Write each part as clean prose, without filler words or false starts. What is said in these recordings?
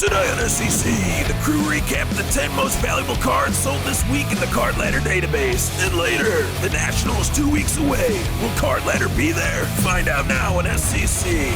Today on SCC, the crew recap the 10 most valuable cards sold this week in the Card Ladder database. And later, the National is 2 weeks away. Will Card Ladder be there? Find out now on SCC.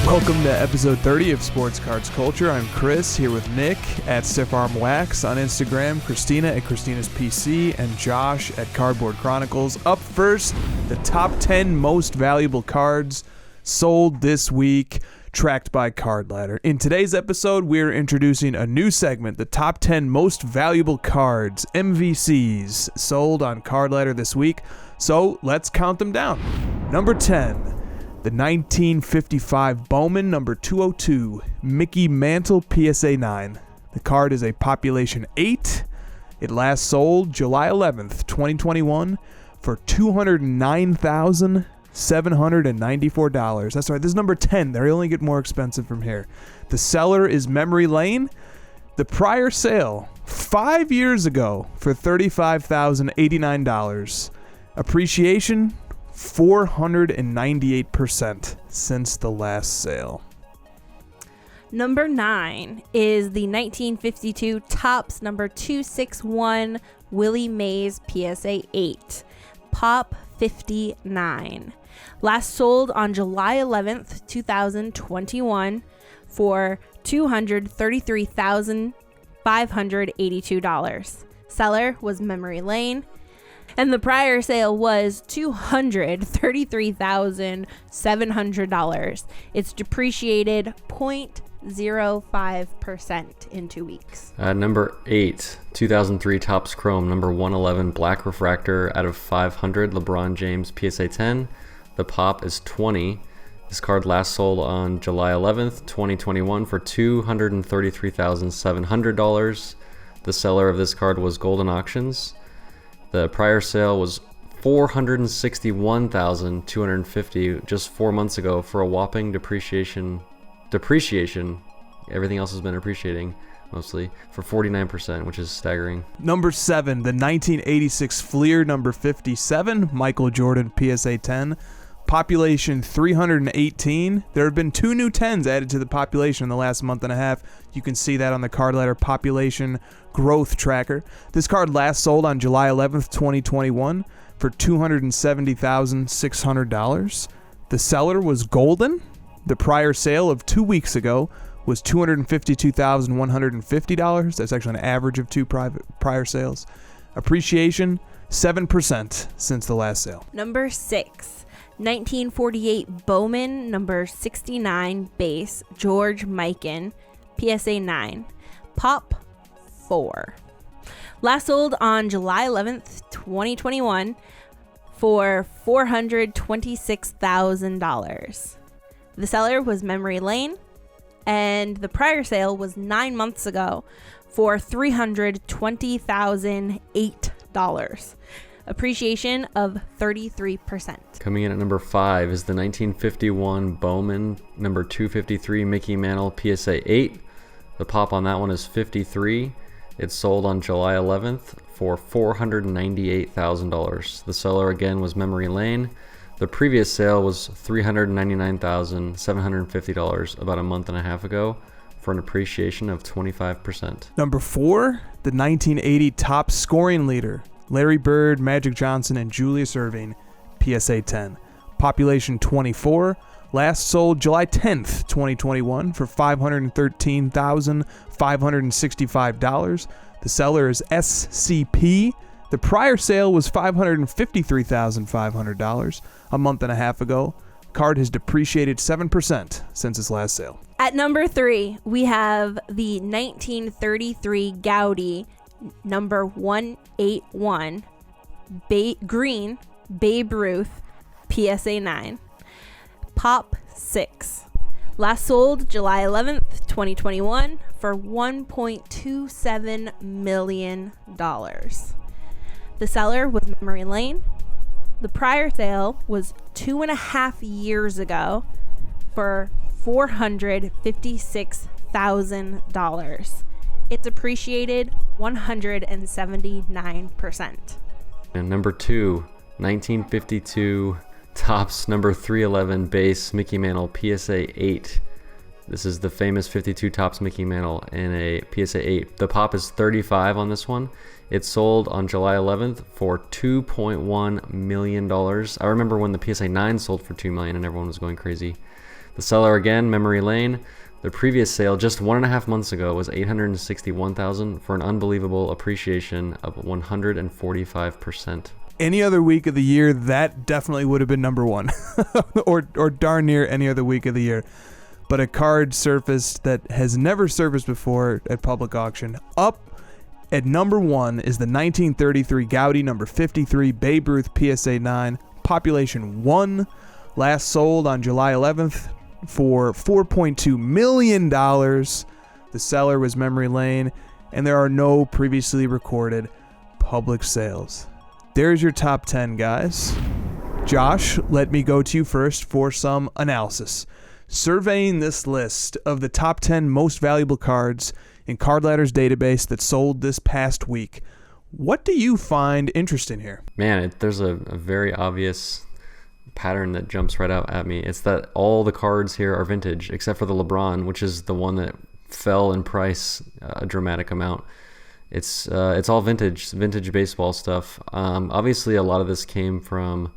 Welcome to episode 30 of Sports Cards Culture. I'm Chris, here with Nick at Stiff Arm Wax on Instagram, Kristina at Kristina's PC, and Josh at Cardboard Chronicles. Up first, the top 10 most valuable cards sold this week, tracked by Card Ladder. In today's episode, we're introducing a new segment, the top 10 most valuable cards, MVCs, sold on Card Ladder this week. So let's count them down. Number 10. The 1955 Bowman number 202 Mickey Mantle PSA 9. The card is a population 8. It last sold July 11th, 2021 for $209,794. That's right, this is number 10. They only get more expensive from here. The seller is Memory Lane. The prior sale 5 years ago for $35,089. Appreciation 498% since the last sale. Number 9 is the 1952 Topps number 261 Willie Mays PSA 8, Pop 59. Last sold on July 11th, 2021 for $233,582. Seller was Memory Lane. And the prior sale was $233,700. It's depreciated 0.05% in 2 weeks. Number 8, 2003 Topps Chrome, number 111 Black Refractor out of 500 LeBron James PSA 10. The pop is 20. This card last sold on July 11th, 2021 for $233,700. The seller of this card was Golden Auctions. The prior sale was $461,250 just 4 months ago for a whopping depreciation. Everything else has been appreciating mostly for 49%, which is staggering. Number 7, the 1986 Fleer number 57 Michael Jordan PSA 10. Population 318. There have been 2 new 10s added to the population in the last month and a half. You can see that on the Card Ladder population growth tracker. This card last sold on July 11th, 2021 for $270,600. The seller was Golden. The prior sale of 2 weeks ago was $252,150. That's actually an average of 2 prior sales. Appreciation 7% since the last sale. Number 6. 1948 Bowman number 69 base George Mikan PSA 9, Pop 4. Last sold on July 11th, 2021 for $426,000. The seller was Memory Lane, and the prior sale was 9 months ago for $320,008. Appreciation of 33%. Coming in at number 5 is the 1951 Bowman number 253 Mickey Mantle PSA 8. The pop on that one is 53. It sold on July 11th for $498,000. The seller again was Memory Lane. The previous sale was $399,750 about a month and a half ago for an appreciation of 25%. Number 4, the 1980 Topps scoring leader Larry Bird, Magic Johnson, and Julius Erving, PSA 10. Population 24. Last sold July 10th, 2021 for $513,565. The seller is SCP. The prior sale was $553,500 a month and a half ago. Card has depreciated 7% since its last sale. At number 3, we have the 1933 Gaudi number 181 green Babe Ruth PSA 9, Pop 6. Last sold July 11th, 2021 for $1.27 million. The seller was Memory Lane. The prior sale was 2.5 years ago for $456,000. It's appreciated 179%. And number 2, 1952 Topps number 311 base Mickey Mantle PSA 8. This is the famous 52 Topps Mickey Mantle in a PSA 8. The pop is 35 on this one. It sold on July 11th for $2.1 million. I remember when the PSA 9 sold for $2 million and everyone was going crazy. The seller, again, Memory Lane. The previous sale just 1.5 months ago was $861,000 for an unbelievable appreciation of 145%. Any other week of the year, that definitely would have been number one, or darn near any other week of the year. But a card surfaced that has never surfaced before at public auction. Up at number one is the 1933 Gaudi number 53 Babe Ruth PSA 9, population 1, last sold on July 11th for $4.2 million. The seller was Memory Lane, and there are no previously recorded public sales. There's your top 10, guys. Josh, let me go to you first for some analysis. Surveying this list of the top 10 most valuable cards in Card Ladder's database that sold this past week, what do you find interesting here? Man, there's a very obvious pattern that jumps right out at me. It's that all the cards here are vintage, except for the LeBron, which is the one that fell in price a dramatic amount. It's all vintage baseball stuff. Obviously, a lot of this came from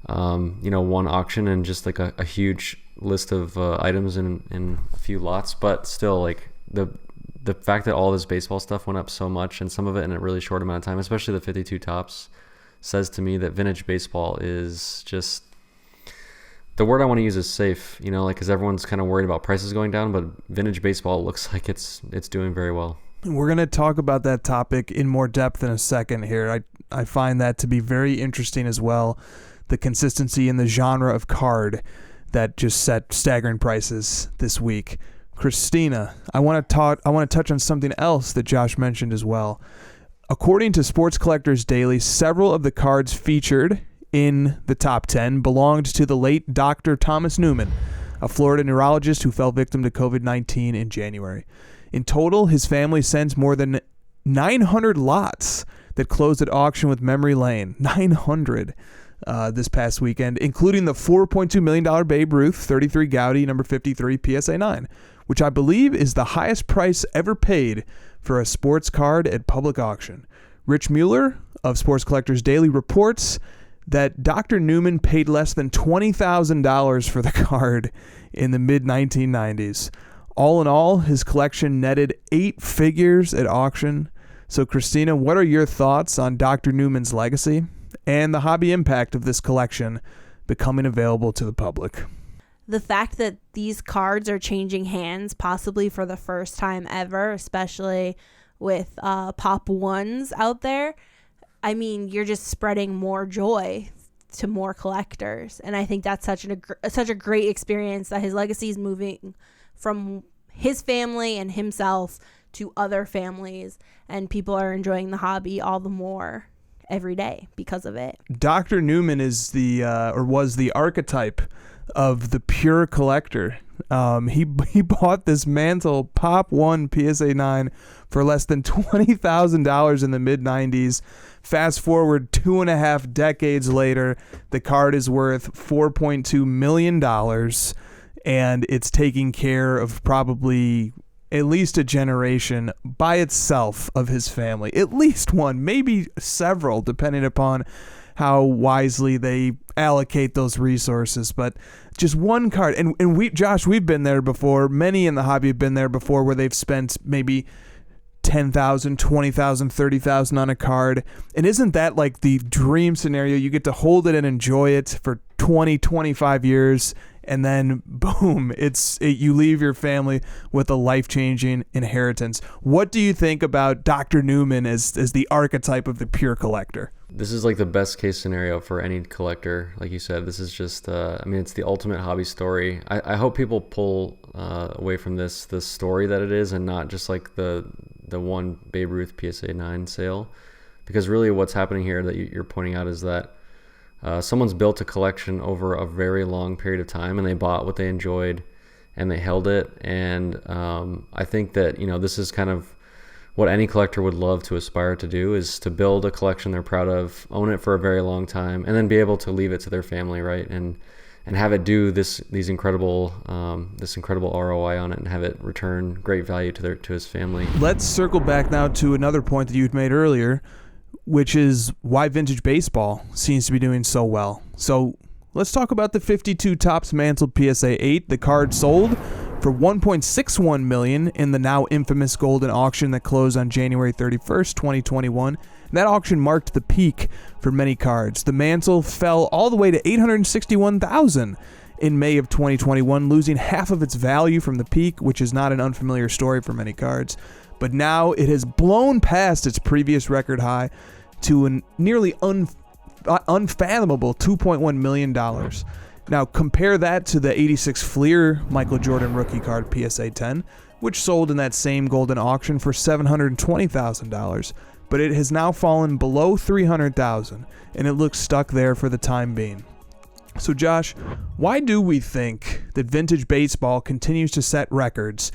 one auction and just like a huge list of items in a few lots. But still, like the fact that all this baseball stuff went up so much, and some of it in a really short amount of time, especially the 52 Topps, says to me that vintage baseball is just, the word I want to use is safe, because everyone's kind of worried about prices going down, but vintage baseball looks like it's doing very well. We're going to talk about that topic in more depth in a second here. I find that to be very interesting as well, the consistency in the genre of card that just set staggering prices this week. Kristina, I want to touch on something else that Josh mentioned as well. According to Sports Collectors Daily, several of the cards featured in the top 10 belonged to the late Dr. Thomas Newman, a Florida neurologist who fell victim to COVID-19 in January. In total, his family sends more than 900 lots that closed at auction with Memory Lane. 900 this past weekend, including the $4.2 million Babe Ruth 33 Gaudi number 53 PSA 9, which I believe is the highest price ever paid for a sports card at public auction. Rich Mueller of Sports Collectors Daily reports that Dr. Newman paid less than $20,000 for the card in the mid-1990s. All in all, his collection netted 8 figures at auction. So, Kristina, what are your thoughts on Dr. Newman's legacy and the hobby impact of this collection becoming available to the public? The fact that these cards are changing hands possibly for the first time ever, especially with Pop 1s out there, I mean, you're just spreading more joy to more collectors. And I think that's such a great experience that his legacy is moving from his family and himself to other families, and people are enjoying the hobby all the more every day because of it. Dr. Newman is was the archetype of the pure collector. He bought this Mantle Pop 1 PSA 9 for less than $20,000 in the mid-90s. Fast forward 2.5 decades later, the card is worth $4.2 million, and it's taking care of probably at least a generation by itself of his family. At least one, maybe several, depending upon how wisely they allocate those resources. But just one card. And Josh, we've been there before. Many in the hobby have been there before, where they've spent maybe $10,000, $20,000, $30,000 on a card. And isn't that like the dream scenario? You get to hold it and enjoy it for 20, 25 years, and then boom, you leave your family with a life-changing inheritance. What do you think about Dr. Newman as the archetype of the pure collector? This is like the best case scenario for any collector. Like you said, this is just, it's the ultimate hobby story. I hope people pull away from this the story that it is, and not just like the one Babe Ruth PSA 9 sale. Because really what's happening here that you're pointing out is that someone's built a collection over a very long period of time, and they bought what they enjoyed and they held it. And I think that, this is kind of what any collector would love to aspire to do, is to build a collection they're proud of, own it for a very long time, and then be able to leave it to their family, right? And have it do this incredible ROI on it, and have it return great value to his family. Let's circle back now to another point that you'd made earlier, which is why vintage baseball seems to be doing so well. So let's talk about the 52 Topps Mantle PSA 8. The card sold for $1.61 million in the now infamous golden auction that closed on January 31st, 2021. And that auction marked the peak for many cards. The Mantle fell all the way to $861,000 in May of 2021, losing half of its value from the peak, which is not an unfamiliar story for many cards. But now it has blown past its previous record high to a nearly unfathomable $2.1 million. Now compare that to the 86 Fleer Michael Jordan rookie card PSA 10, which sold in that same golden auction for $720,000. But it has now fallen below $300,000, and it looks stuck there for the time being. So Josh, why do we think that vintage baseball continues to set records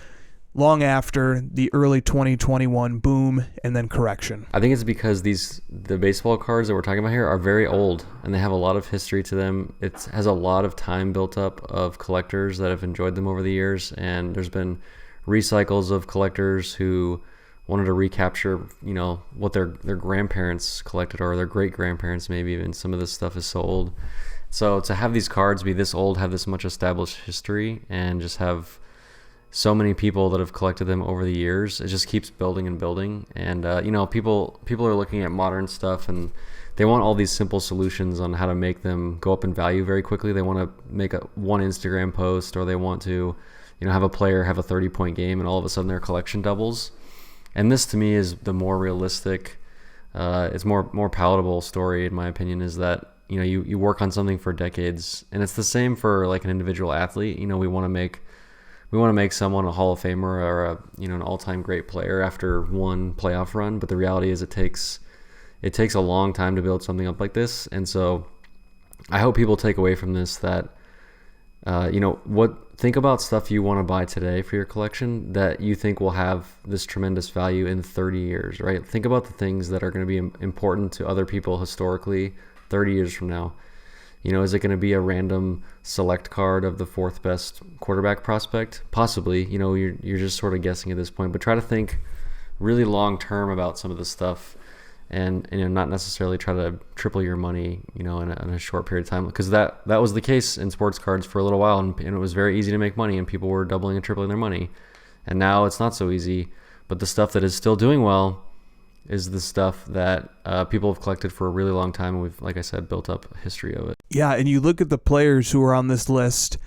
long after the early 2021 boom and then correction? I think it's because the baseball cards that we're talking about here are very old, and they have a lot of history to them. It has a lot of time built up of collectors that have enjoyed them over the years, and there's been recycles of collectors who wanted to recapture, what their grandparents collected, or their great grandparents maybe even. Some of this stuff is so old. So to have these cards be this old, have this much established history, and just have so many people that have collected them over the years, it just keeps building and building. And people are looking at modern stuff, and they want all these simple solutions on how to make them go up in value very quickly. They want to make one Instagram post, or they want to have a player have a 30-point game, and all of a sudden their collection doubles. And this to me is the more realistic, it's more palatable story, in my opinion, is that you work on something for decades. And it's the same for like an individual athlete. We want to make someone a Hall of Famer, or an all-time great player after one playoff run. But the reality is it takes a long time to build something up like this. And so I hope people take away from this that think about stuff you want to buy today for your collection that you think will have this tremendous value in 30 years, right? Think about the things that are going to be important to other people historically 30 years from now. Is it going to be a random select card of the fourth best quarterback prospect? Possibly. You're just sort of guessing at this point, but try to think really long term about some of this stuff, and not necessarily try to triple your money in a short period of time, because that was the case in sports cards for a little while, and it was very easy to make money, and people were doubling and tripling their money. And now it's not so easy, but the stuff that is still doing well is the stuff that people have collected for a really long time, and we've, like I said, built up a history of it. Yeah, and you look at the players who are on this list,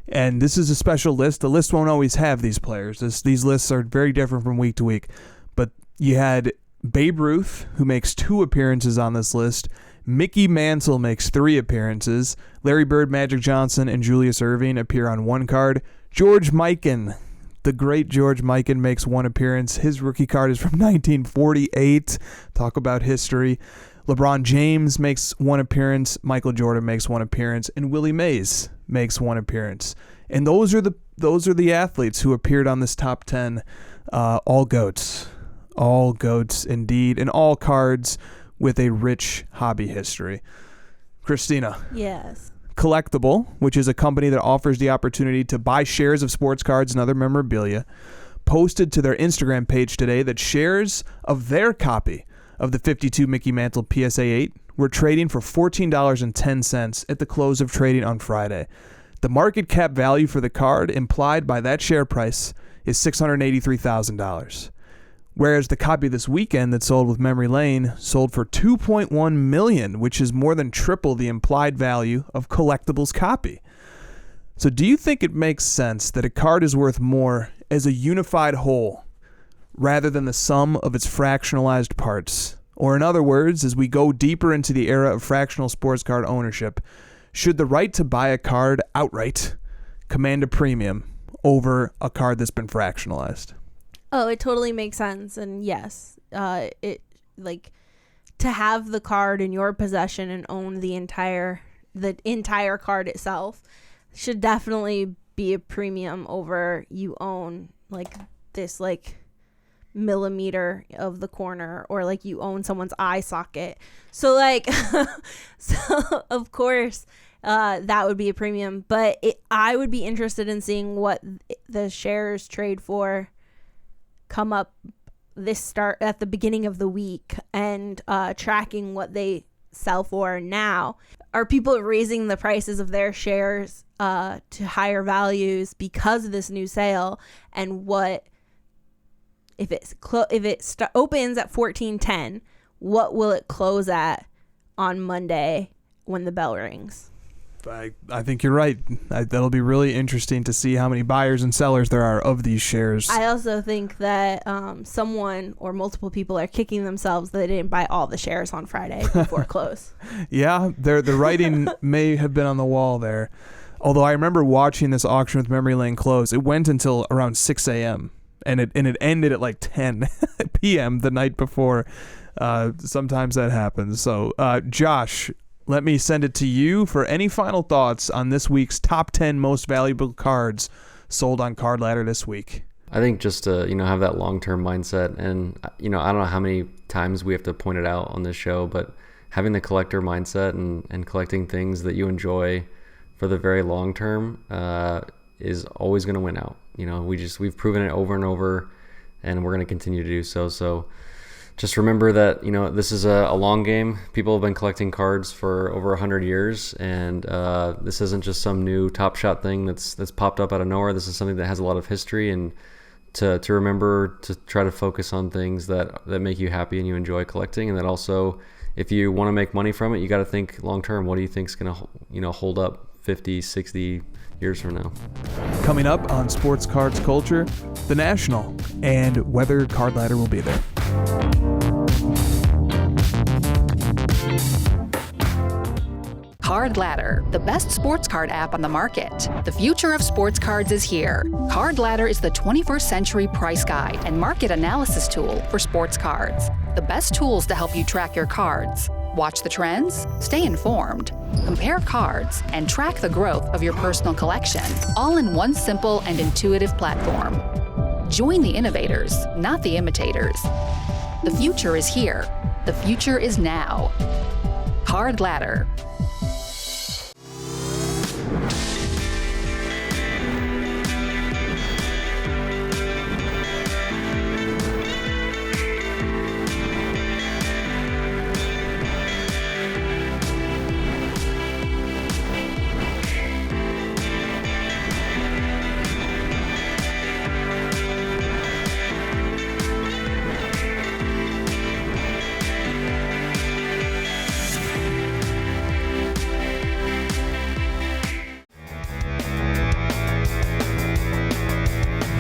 and this is a special list. The list won't always have these players. These lists are very different from week to week. But you had Babe Ruth, who makes 2 appearances on this list. Mickey Mantle makes 3 appearances. Larry Bird, Magic Johnson, and Julius Erving appear on 1 card. George Mikan, the great George Mikan, makes 1 appearance. His rookie card is from 1948. Talk about history. LeBron James makes 1 appearance. Michael Jordan makes 1 appearance. And Willie Mays makes 1 appearance. And those are the athletes who appeared on this top 10. All GOATs. All GOATs indeed. And all cards with a rich hobby history. Kristina. Yes. Collectible, which is a company that offers the opportunity to buy shares of sports cards and other memorabilia, posted to their Instagram page today that shares of their copy of the 52 Mickey Mantle PSA 8 were trading for $14.10 at the close of trading on Friday. The market cap value for the card implied by that share price is $683,000. Whereas the copy this weekend that sold with Memory Lane sold for $2.1 million, which is more than triple the implied value of Collectible's copy. So do you think it makes sense that a card is worth more as a unified whole rather than the sum of its fractionalized parts? Or in other words, as we go deeper into the era of fractional sports card ownership, should the right to buy a card outright command a premium over a card that's been fractionalized? Oh, it totally makes sense. And yes, it to have the card in your possession and own the entire card itself should definitely be a premium over you own this millimeter of the corner, or like you own someone's eye socket. So like, so of course, that would be a premium. But I would be interested in seeing what the shares trade for come up start at the beginning of the week, and tracking what they sell for now. Are people raising the prices of their shares to higher values because of this new sale? And what if it opens at 14.10? What will it close at on Monday when the bell rings? I think you're right. That'll be really interesting to see how many buyers and sellers there are of these shares. I also think that someone or multiple people are kicking themselves that they didn't buy all the shares on Friday before close. Yeah, the writing may have been on the wall there. Although I remember watching this auction with Memory Lane close. It went until around 6 a.m. and it ended at like 10 p.m. the night before. Sometimes that happens. So, Josh, let me send it to you for any final thoughts on this week's top 10 most valuable cards sold on Card Ladder this week. I think just to, have that long-term mindset, and, I don't know how many times we have to point it out on this show, but having the collector mindset and collecting things that you enjoy for the very long term is always going to win out. We've proven it over and over, and we're going to continue to do so. So just remember that, this is a long game. People have been collecting cards for over 100 years, and this isn't just some new Top Shot thing that's popped up out of nowhere. This is something that has a lot of history, and to remember to try to focus on things that make you happy and you enjoy collecting, and that also, if you want to make money from it, you got to think long term. What do you think is going to, hold up 50, 60 years from now? Coming up on Sports Cards Culture, the National, and whether Card Ladder will be there. Card Ladder, the best sports card app on the market. The future of sports cards is here. Card Ladder is the 21st century price guide and market analysis tool for sports cards. The best tools to help you track your cards. Watch the trends, stay informed, compare cards, and track the growth of your personal collection, all in one simple and intuitive platform. Join the innovators, not the imitators. The future is here. The future is now. Card Ladder.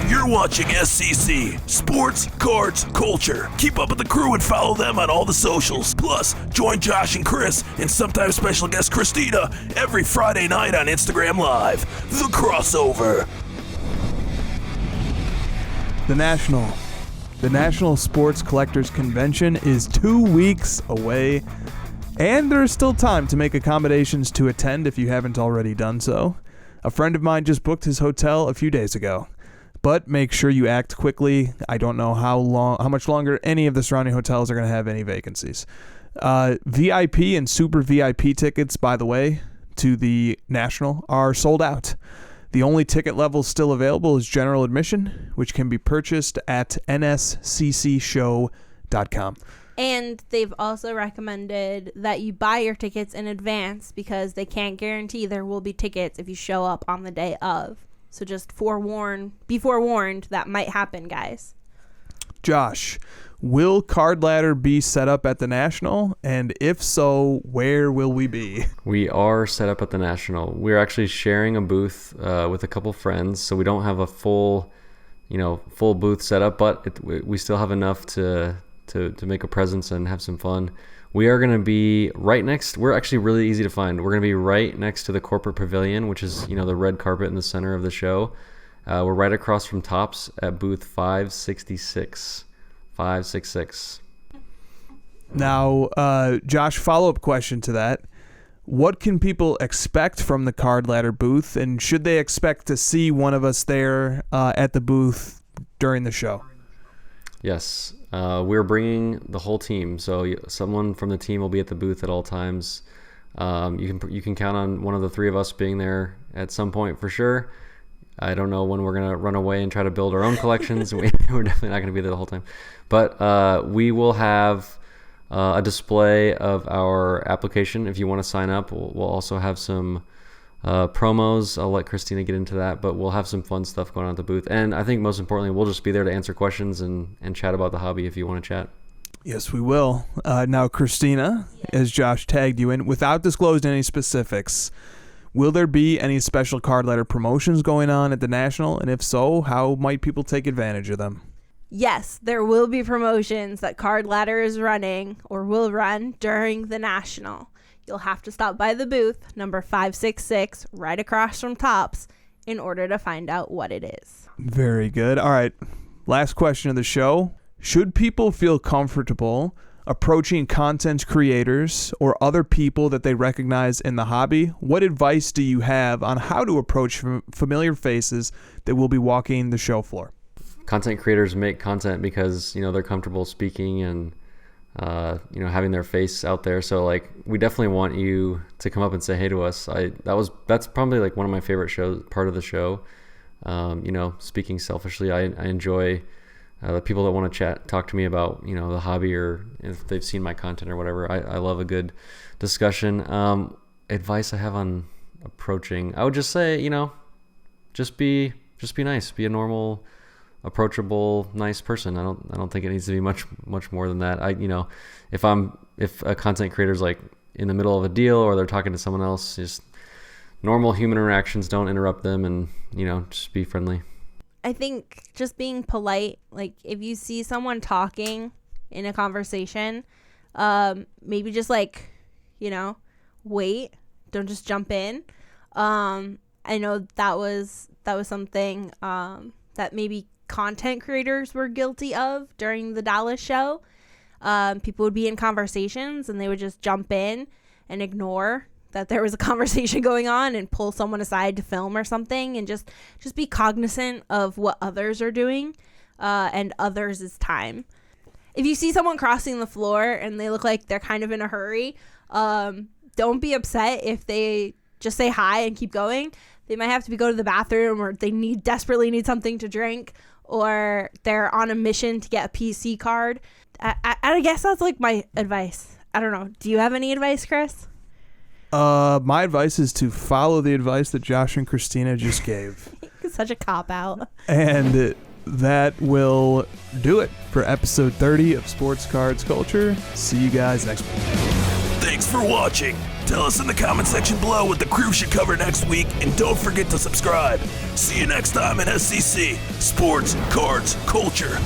You're watching SCC, Sports Cards Culture. Keep up with the crew and follow them on all the socials. Plus, join Josh and Chris and sometimes special guest Kristina every Friday night on Instagram Live. The Crossover. The National Sports Collectors Convention is 2 weeks away, and there's still time to make accommodations to attend if you haven't already done so. A friend of mine just booked his hotel a few days ago. But make sure you act quickly. I don't know how much longer any of the surrounding hotels are going to have any vacancies. VIP and Super VIP tickets, by the way, to the National are sold out. The only ticket level still available is general admission, which can be purchased at nsccshow.com. And they've also recommended that you buy your tickets in advance because they can't guarantee there will be tickets if you show up on the day of. So just be forewarned that might happen, guys. Josh, will Card Ladder be set up at the National? And if so, where will we be? We are set up at the National. We're actually sharing a booth with a couple friends, so we don't have a full booth set up, but we still have enough to make a presence and have some fun. We are going to be we're actually really easy to find. We're going to be right next to the corporate pavilion, which is, the red carpet in the center of the show. We're right across from Topps at booth 566. Now, Josh, follow-up question to that. What can people expect from the Card Ladder booth, and should they expect to see one of us there at the booth during the show? Yes, we're bringing the whole team. So someone from the team will be at the booth at all times. You can count on one of the three of us being there at some point for sure. I don't know when we're gonna run away and try to build our own collections. We're definitely not gonna be there the whole time, but we will have a display of our application. If you want to sign up, we'll also have some promos. I'll let Kristina get into that, but we'll have some fun stuff going on at the booth. And I think most importantly, we'll just be there to answer questions and chat about the hobby if you want to chat. Yes, we will. Now, Kristina, as Josh tagged you in, without disclosing any specifics, will there be any special card letter promotions going on at the National? And if so, how might people take advantage of them? Yes, there will be promotions that Card Ladder is running or will run during the National. You'll have to stop by the booth, number 566, right across from Topps, in order to find out what it is. Very good. All right, last question of the show. Should people feel comfortable approaching content creators or other people that they recognize in the hobby? What advice do you have on how to approach familiar faces that will be walking the show floor? Content creators make content because they're comfortable speaking and having their face out there. So like we definitely want you to come up and say hey to us. That's probably like one of my favorite part of the show. Speaking selfishly, I enjoy the people that want to talk to me about the hobby, or if they've seen my content or whatever. I love a good discussion. Advice I have on approaching, I would just say just be nice, be a normal, approachable, nice person. I don't think it needs to be much more than that. If a content creator's like in the middle of a deal or they're talking to someone else, just normal human interactions, don't interrupt them, and just be friendly. I think just being polite, like if you see someone talking in a conversation, maybe just like wait, don't just jump in. I know that was something that maybe content creators were guilty of during the Dallas show. People would be in conversations and they would just jump in and ignore that there was a conversation going on and pull someone aside to film or something, and just be cognizant of what others are doing and others' time. If you see someone crossing the floor and they look like they're kind of in a hurry, don't be upset if they just say hi and keep going. They might have to go to the bathroom, or they desperately need something to drink, or they're on a mission to get a PC card. I guess that's like my advice. I don't know. Do you have any advice, Chris? My advice is to follow the advice that Josh and Kristina just gave. It's such a cop-out. And that will do it for episode 30 of Sports Cards Culture. See you guys next week. Thanks for watching. Tell us in the comment section below what the crew should cover next week, and don't forget to subscribe. See you next time in SCC, Sports Cards Culture.